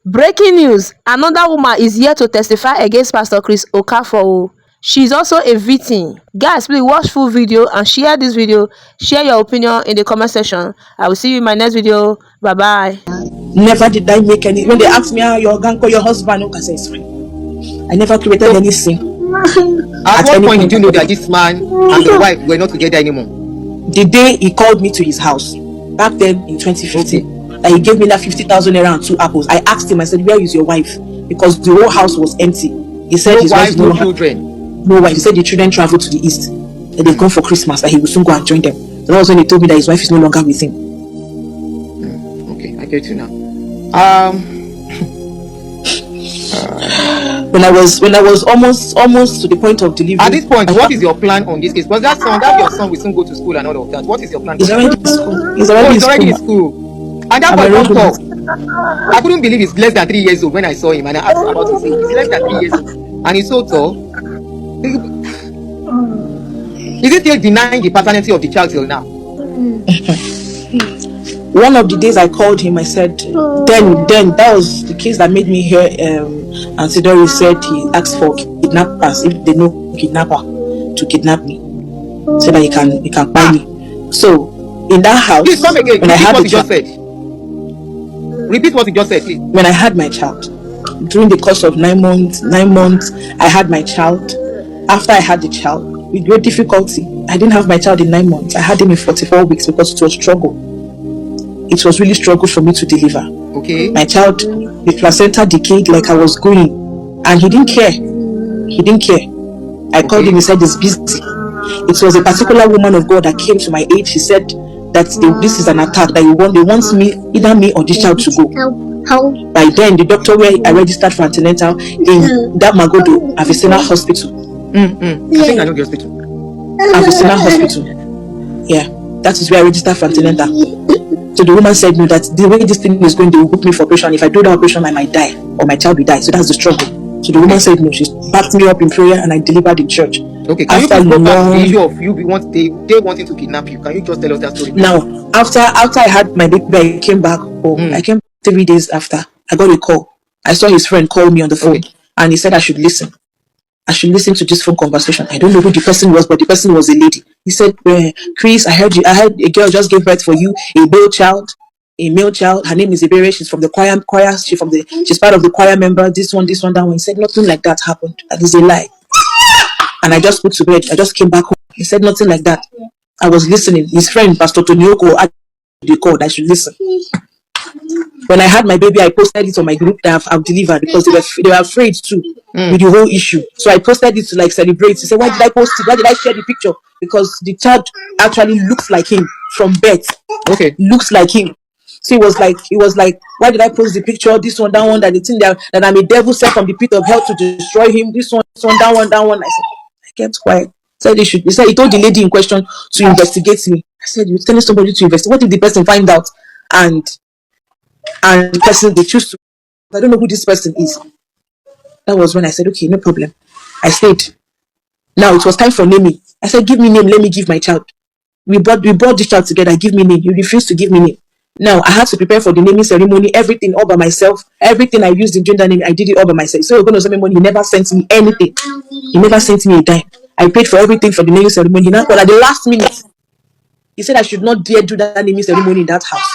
Breaking news: another woman is here to testify against Pastor Chris Okafor. Oh. She's also a victim. Guys, please watch full video and share this video. Share your opinion in the comment section. I will see you in my next video. Bye bye. Never did I make any. When they ask me how your gang call your husband, I say it's fine. I never created any sin. At what point did you know that this man and your wife were not together anymore? The day he called me to his house, back then in 2015. That he gave me that 50,000 naira and 2 apples. I asked him, I said, where is your wife? Because the whole house was empty. He said his wife, no children. No wife. He said the children traveled to the east. That they've gone for Christmas, that he will soon go and join them. That was when he told me that his wife is no longer with him. Okay, I get you now. When I was almost to the point of delivery. At this point, what is your plan on this case? Because that your son will soon go to school and all of that. What is your plan? He's already in school. He's already in school. And that boy don't talk. I couldn't believe he's less than 3 years old when I saw him and I asked him about his age. He's less than 3 years old. And he's so tall. Is he still denying the paternity of the child till now? One of the days I called him, I said, then that was the case that made me hear Auntie Doris said he asked for kidnappers, if they know kidnapper, to kidnap me, so that he can buy me. So in that house, please come again. When I had what the you just said. Repeat what you just said, please. When I had my child, during the course of 9 months, I had my child. After I had the child, with great difficulty, I didn't have my child in 9 months. I had him in 44 weeks because it was struggle. It was really struggle for me to deliver. Okay. My child, the placenta decayed like I was going, and he didn't care. I called him, he said he's busy. It was a particular woman of God that came to my aid. She said that this is an attack, that they want me, either me or this child to go. By then, the doctor where I registered for antenatal in that Magodo, Avicenna Hospital. I think I know the hospital. Avicenna Hospital. Yeah, that is where I registered for antenatal. So the woman said no, that the way this thing is going, they will book me for operation. If I do the operation, I might die, or my child will die. So that's the struggle. So the woman said no. She backed me up in prayer, and I delivered in church. Okay, can you go back to the issue of they wanting to kidnap you? Can you just tell us that story? Now, after I had my baby, I came back home. I came 3 days after. I got a call. I saw his friend call me on the phone, and he said I should listen. I should listen to this phone conversation. I don't know who the person was, but the person was a lady. He said, Chris, I heard a girl just gave birth for you, a male child. Her name is Ibere. She's from the choir. She's part of the choir member. This one, that one. He said nothing like that happened. That is a lie. And I just put to bed. I just came back home. He said nothing like that. I was listening. His friend, Pastor Tonioko, had the call. I should listen. When I had my baby, I posted it on my group that I've delivered, because they were afraid too with the whole issue. So I posted it to celebrate. He said, why did I post it? Why did I share the picture? Because the child actually looks like him from birth. Okay. Looks like him. So he was like, why did I post the picture? This one, that one, that the thing that I'm a devil sent from the pit of hell to destroy him. This one, that one. I said, I kept quiet. He said he told the lady in question to investigate me. I said, you're telling somebody to investigate. What if the person find out and the person they choose to? I don't know who this person is. That was when I said, okay, no problem. I stayed. Now it was time for naming. I said, give me name, let me give my child. We brought this child together, give me name. You refused to give me name. Now I had to prepare for the naming ceremony, everything all by myself. Everything I used in gender name, I did it all by myself. So you're going to send me money. He never sent me anything. He never sent me a dime. I paid for everything for the naming ceremony. Now, but at the last minute, he said I should not dare do that naming ceremony in that house.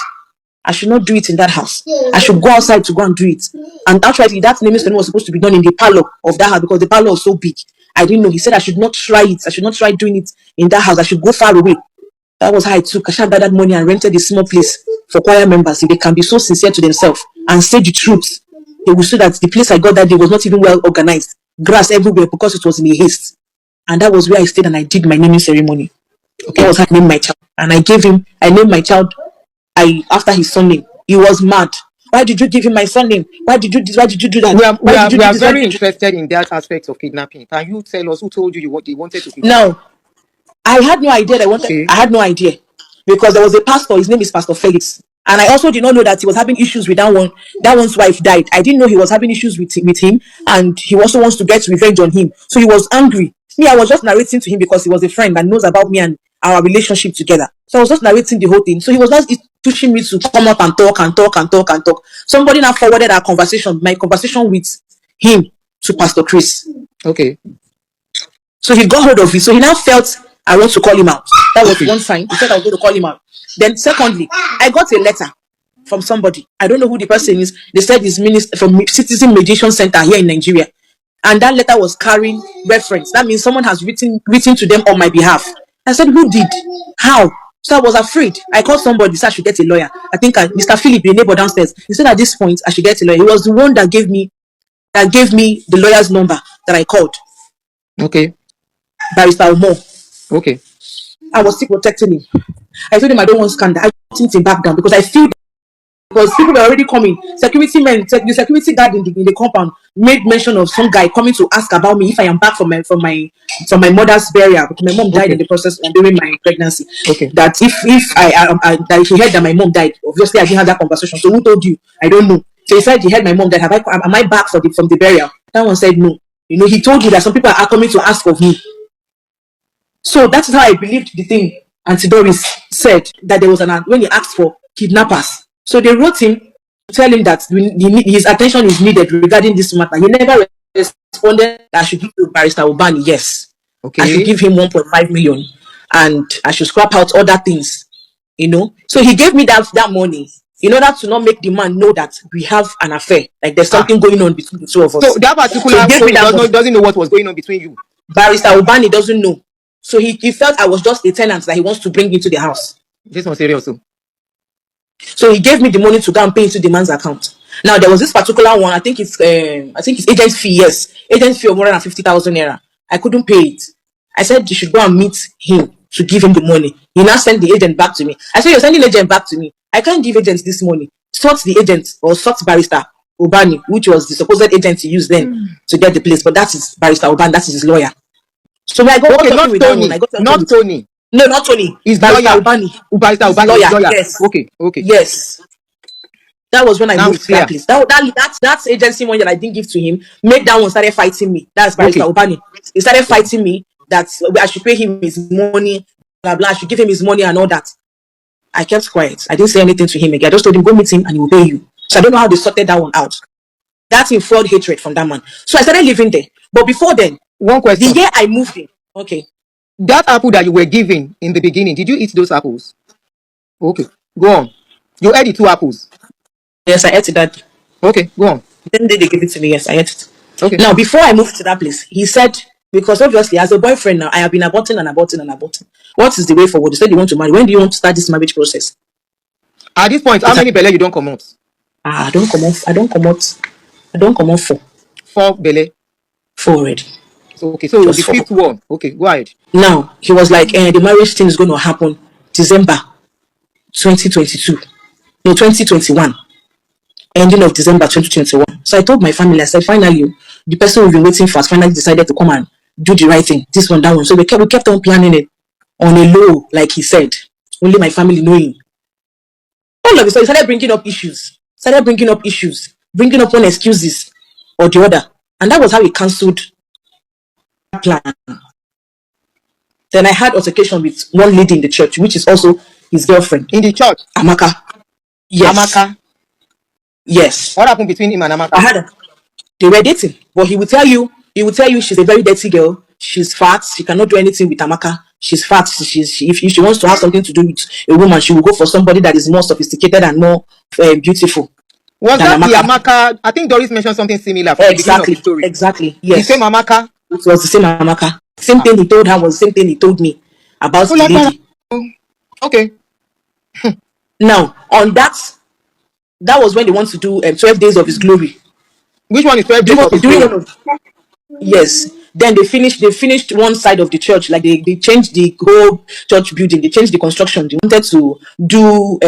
I should not do it in that house. I should go outside to go and do it. And actually, that naming ceremony was supposed to be done in the parlor of that house, because the parlor was so big. I didn't know. He said I should not try it. I should not try doing it in that house. I should go far away. That was how I took. I should have gathered money and rented a small place for choir members. If they can be so sincere to themselves and say the truth, they will see that the place I got that day was not even well organized. Grass everywhere, because it was in a haste. And that was where I stayed and I did my naming ceremony. Okay, that was how I named my child. And I named my child after his surname. He was mad. Why did you give him my surname? Why did you do that? We are very interested in that aspect of kidnapping. Can you tell us who told you what they wanted to kidnap? No, I had no idea. I had no idea, because there was a pastor. His name is Pastor Felix, and I also did not know that he was having issues with that one. That one's wife died. I didn't know he was having issues with him, and he also wants to get revenge on him. So he was angry. Me, I was just narrating to him because he was a friend and knows about me and our relationship together. So I was just narrating the whole thing. So he was not. pushing me to come up and talk. Somebody now forwarded our conversation, my conversation with him, to Pastor Chris. Okay. So he got hold of it. So he now felt I want to call him out. That was one sign. He said I was going to call him out. Then secondly, I got a letter from somebody. I don't know who the person is. They said it's minister from Citizen Mediation Center here in Nigeria. And that letter was carrying reference. That means someone has written to them on my behalf. I said, who did? How? So I was afraid. I called somebody, said I should get a lawyer. I think Mr. Philip, the neighbor downstairs, he said at this point I should get a lawyer. He was the one that gave me the lawyer's number that I called. Okay. Barrister Omo. Okay. I was still protecting him. I told him I don't want scandal. I want him to back down because I feel because people were already coming. Security men, the security guard in the compound made mention of some guy coming to ask about me if I am back from my mother's burial. Because my mom died in the process during my pregnancy. Okay. That if that he heard that my mom died, obviously I didn't have that conversation. So who told you? I don't know. So he said he heard my mom died. Am I back from the burial? That one said no. He told you that some people are coming to ask of me. So that's how I believed the thing Auntie Doris said, that there was when he asked for kidnappers. So they wrote him to tell him that his attention is needed regarding this matter. He never responded that I should give to Barrister Ubani. Yes. Okay. I should give him 1.5 million and I should scrap out other things. So he gave me that money in order to not make the man know that we have an affair. Like there's something going on between the two of us. So that particular person doesn't know what was going on between you. Barrister Ubani doesn't know. So he felt I was just a tenant that he wants to bring into the house. This was serious too. So he gave me the money to go and pay into the man's account. Now there was this particular one. I think it's agent fee. Yes, agent fee of more than 50,000 naira. I couldn't pay it. I said you should go and meet him to give him the money. He now sent the agent back to me. I said you're sending the agent back to me. I can't give agents this money. Sort the agent or sort Barrister Ubani, which was the supposed agent he used then to get the place. But that is Barrister Ubani. That is his lawyer. So when I got not with Tony. that one, Not Tony. No, not Tony. He's Barrister lawyer. Ubani. Barrister Ubani. Lawyer. Lawyer. Yes. Okay. Yes. That was when I Now moved to that place. That agency one that I didn't give to him made that one started fighting me. That's Barrister Ubani. He started fighting me that I should pay him his money, blah blah. I should give him his money and all that. I kept quiet. I didn't say anything to him again. I just told him go meet him and he will pay you. So I don't know how they sorted that one out. That's in fraud hatred from that man. So I started living there. But before then, one question. The year I moved in. Okay. That apple that you were given in the beginning, did you eat those apples? Okay, go on. You ate the 2 apples. Yes, I ate it that. Okay, go on. Then they gave it to me. Yes, I ate it. Okay. Now, before I moved to that place, he said, because obviously as a boyfriend now, I have been aborting. What is the way forward? He said you want to marry. When do you want to start this marriage process? At this point, how many belle you don't come out? I don't come out 4. 4 belle. 4 already. So, okay, so Just the 5th one. Okay, go ahead. Now, he was like, the marriage thing is going to happen December 2022. No, 2021. Ending of December 2021. So I told my family, I said, finally, the person we've been waiting for has finally decided to come and do the right thing. This one, that one. So we kept on planning it on a low, like he said. Only my family knowing. All of it. So he started bringing up issues. Bringing up one excuses or the other. And that was how he cancelled plan. Then I had altercation with one lady in the church, which is also his girlfriend. In the church? Amaka. Yes. Amaka? Yes. What happened between him and Amaka? They were dating, but he would tell you she's a very dirty girl. She's fat. She cannot do anything with Amaka. She's fat. If she wants to have something to do with a woman, she will go for somebody that is more sophisticated and more beautiful. Was that the Amaka? I think Doris mentioned something similar from the beginning of the story. Exactly. Yes. The same Amaka? It was the same Amaka. Same thing he told her was the same thing he told me about the lady. Okay. Now, on that was when they want to do 12 days of his glory. Which one is 12 days of his glory? Yes. Then they finished one side of the church. Like they changed the whole church building. They changed the construction. They wanted to do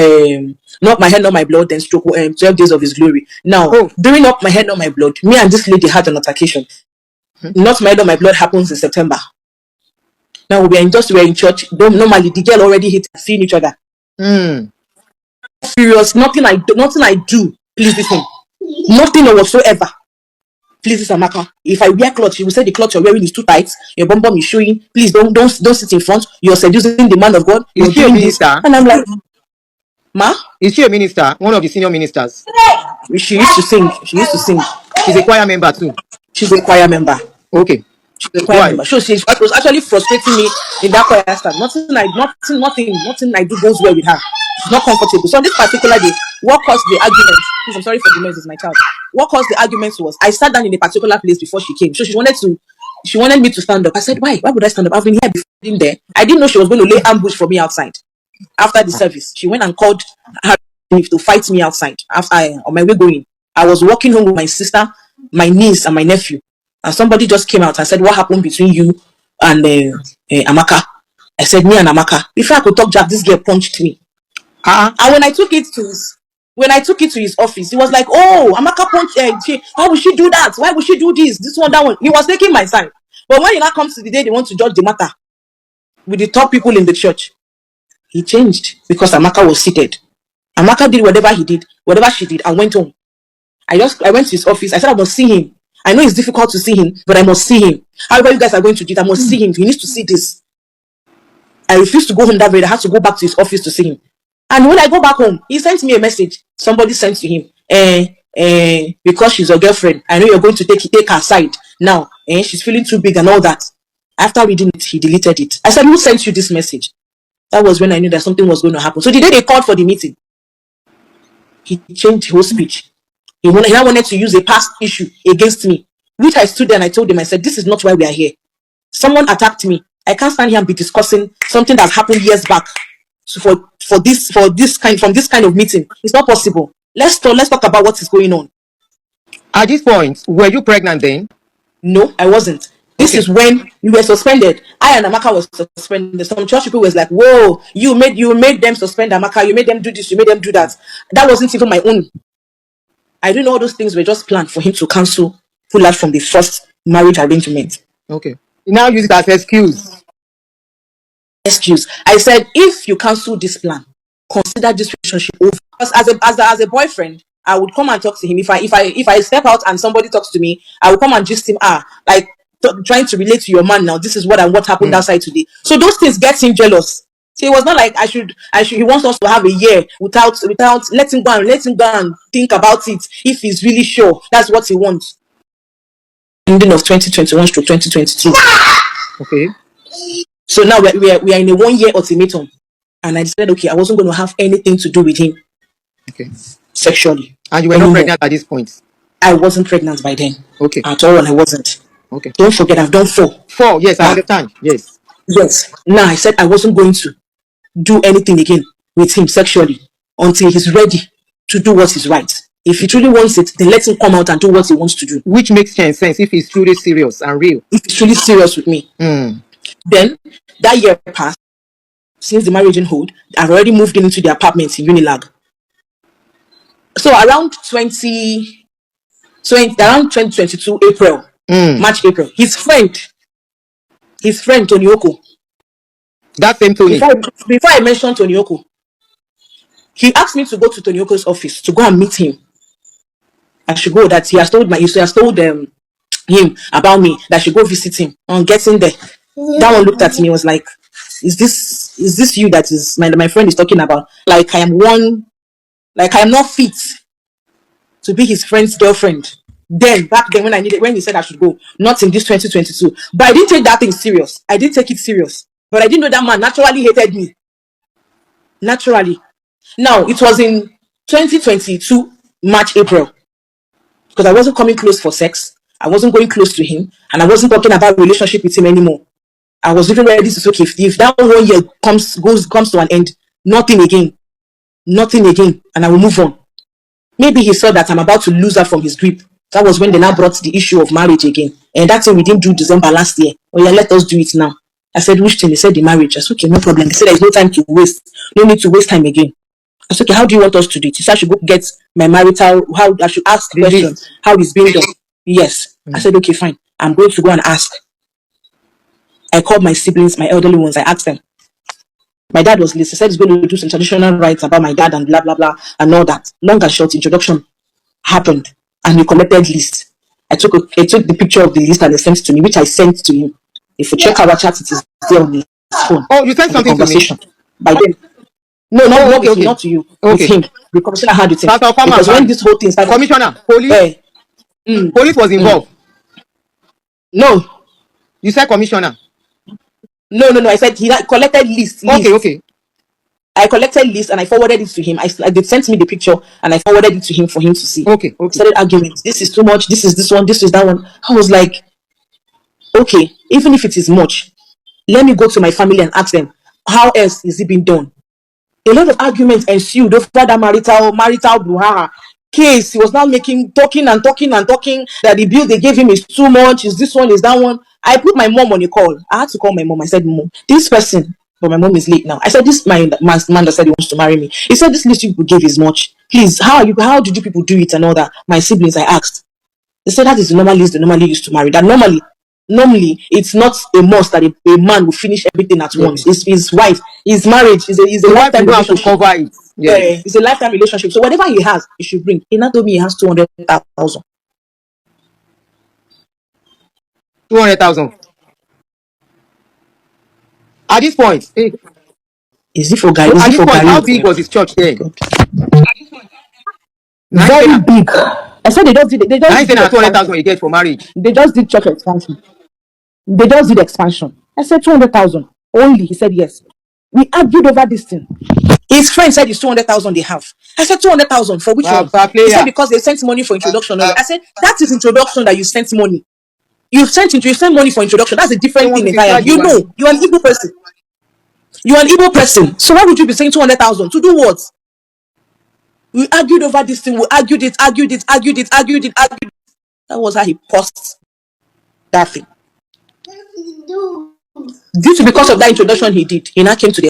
Not My Head, Not My Blood, then stroke 12 days of his glory. Now, during Not My Head, Not My Blood, me and this lady had an altercation. Not My Head, Not My Blood happens in September. Now we're in church. Normally the girl already hit seeing each other. Serious. Nothing I do. Please this him. Nothing whatsoever. Please this Amaka. If I wear clothes, she will say the clothes you're wearing is too tight. Your bum bum is showing. Please don't sit in front. You're seducing the man of God. You're doing this. And I'm like, Ma? Is she a minister? One of the senior ministers? She used to sing. She used to sing. She's a choir member too. She's a choir member. Okay. She's a Go choir ahead. member. So she was actually frustrating me in that choir stand. Nothing I do goes well with her. She's not comfortable. So on this particular day, what caused the argument? Please, I'm sorry for the noise, it's my child. What caused the argument was I sat down in a particular place before she came. So she wanted me to stand up. I said, why? Why would I stand up? I've been here before, been there. I didn't know she was going to lay ambush for me outside. After the service, she went and called her to fight me outside. After on my way going, I was walking home with my sister, my niece, and my nephew, and somebody just came out and said, "What happened between you and Amaka?" I said, "Me and Amaka." Before I could talk, Jack, this girl punched me. And when I took it to his office, he was like, "Oh, Amaka punched. Why would she do that? Why would she do this? This one, that one." He was taking my side. But when it now comes to the day they want to judge the matter with the top people in the church, he changed because Amaka was seated. Amaka did whatever she did, and went home. I went to his office. I said I must see him. I know it's difficult to see him, but I must see him. However you guys are going to do it, I must see him. He needs to see this. I refused to go home that day. I had to go back to his office to see him. And when I go back home, he sent me a message. Somebody sent to him, because she's your girlfriend, I know you're going to take her side now. She's feeling too big and all that. After reading it, he deleted it. I said, who sent you this message? That was when I knew that something was going to happen. So the day they called for the meeting, he changed the whole speech. He now wanted to use a past issue against me, which I stood there and I told him, I said, this is not why we are here. Someone attacked me. I can't stand here and be discussing something that happened years back. So from this kind of meeting, it's not possible. Let's talk about what is going on. At this point, were you pregnant then? No, I wasn't. This is when we were suspended. I and Amaka was suspended. Some church people was like, "Whoa, you made them suspend Amaka. You made them do this. You made them do that." That wasn't even my own. I didn't know all those things were just planned for him to pull out from the first marriage arrangement. Okay. You now use it as excuse. I said, if you cancel this plan, consider this relationship over. Because as a boyfriend, I would come and talk to him. If I step out and somebody talks to me, I would come and gist him. Trying to relate to your man now. This is what happened outside today. So those things get him jealous. So it was not like I should. He wants us to have a year without let him go and think about it. If he's really sure that's what he wants. Ending of 2021 to 2022. Okay. So now we are in a 1 year ultimatum, and I decided, okay, I wasn't going to have anything to do with him. Okay. Sexually. And you were not pregnant at this point. I wasn't pregnant by then. Okay. At all, I wasn't. Okay. Don't forget, I've done 4. 4, yes, I understand. Yes. Yes. Now I said I wasn't going to do anything again with him sexually until he's ready to do what is right. If he truly wants it, then let him come out and do what he wants to do. Which makes sense if he's truly serious and real. If he's truly serious with me. Then that year passed. Since the marriage in hold, I've already moved into the apartment in Unilag. So around 2022 April, March, April, his friend Tony Oko. That same Tony. Before I mentioned Tony Oko, he asked me to go to Tony Oko's office to go and meet him. I should go. That he has told him about me. That I should go visit him. On getting there, that one looked at me and was like, "Is this you that is my friend is talking about? Like I am not fit to be his friend's girlfriend." Then back then when he said I should go, not in this 2022. But I didn't take that thing serious. I didn't take it serious. But I didn't know that man naturally hated me. Naturally. Now it was in 2022 March, April. Because I wasn't coming close for sex. I wasn't going close to him. And I wasn't talking about relationship with him anymore. I was even ready to say, okay, if that 1 year comes to an end, nothing again. And I will move on. Maybe he saw that I'm about to lose her from his grip. That was when they now brought the issue of marriage again. And that's why we didn't do December last year. Oh yeah, let us do it now. I said, which thing? They said the marriage. I said, okay, no problem. They said there's no time to waste. No need to waste time again. I said, okay, how do you want us to do it? He said I should go get my marital, how I should ask the question, how it's being done. Yes. I said, okay, fine. I'm going to go and ask. I called my siblings, my elderly ones. I asked them. My dad was listening. He said he's going to do some traditional rites about my dad and blah, blah, blah, and all that. Long and short, introduction happened. And we collected list. I took the picture of the list and they sent it to me, which I sent to him. If you check our chat, it is there on his phone. Oh, you sent something to me? By then, No, not, Oh, not okay, with me, okay. not to you. Okay. With him. The commissioner had with him. Pastor, come Because when and this whole thing started, Commissioner, police, police was involved. no, You said commissioner. no. I said he collected list. Okay, okay. I collected list and I forwarded it to him. They sent me the picture and I forwarded it to him for him to see. Okay, okay. Started arguing. This is too much. This is this one. This is that one. I was like, okay, even if it is much, let me go to my family and ask them how else is it being done. A lot of arguments ensued over that marital brouhaha case. He was now talking that the bill they gave him is too much. Is this one? Is that one? I put my mom on a call. I had to call my mom. I said, Mom, this person. But my mom is late now. I said, this man that said he wants to marry me. He said, this list you people gave is much. Please, how did you people do it and all that? My siblings, I asked. They said that is the normal list they normally used to marry. That normally it's not a must that a man will finish everything at once. It's his wife, his marriage is a lifetime relationship. Cover it. Yeah, it's a lifetime relationship. So whatever he has, he should bring. He not told me he has 200,000. 200,000. At this point, Is it for guy? At this point, how big was his church then? Very big. I said they just did 200,000 you get for marriage. They just did church expansion. They just did expansion. I said 200,000 only. He said yes. We argued over this thing. His friend said it's 200,000 they have. I said 200,000 for which one? He said because they sent money for introduction. I said that is introduction that you sent money. You sent money for introduction. That's a different thing entirely. You know, you're an Igbo person. You're an Igbo person. So why would you be saying 200,000 to do what? We argued over this thing. We argued it. That was how he paused that thing. Because of that introduction he did, he now came to the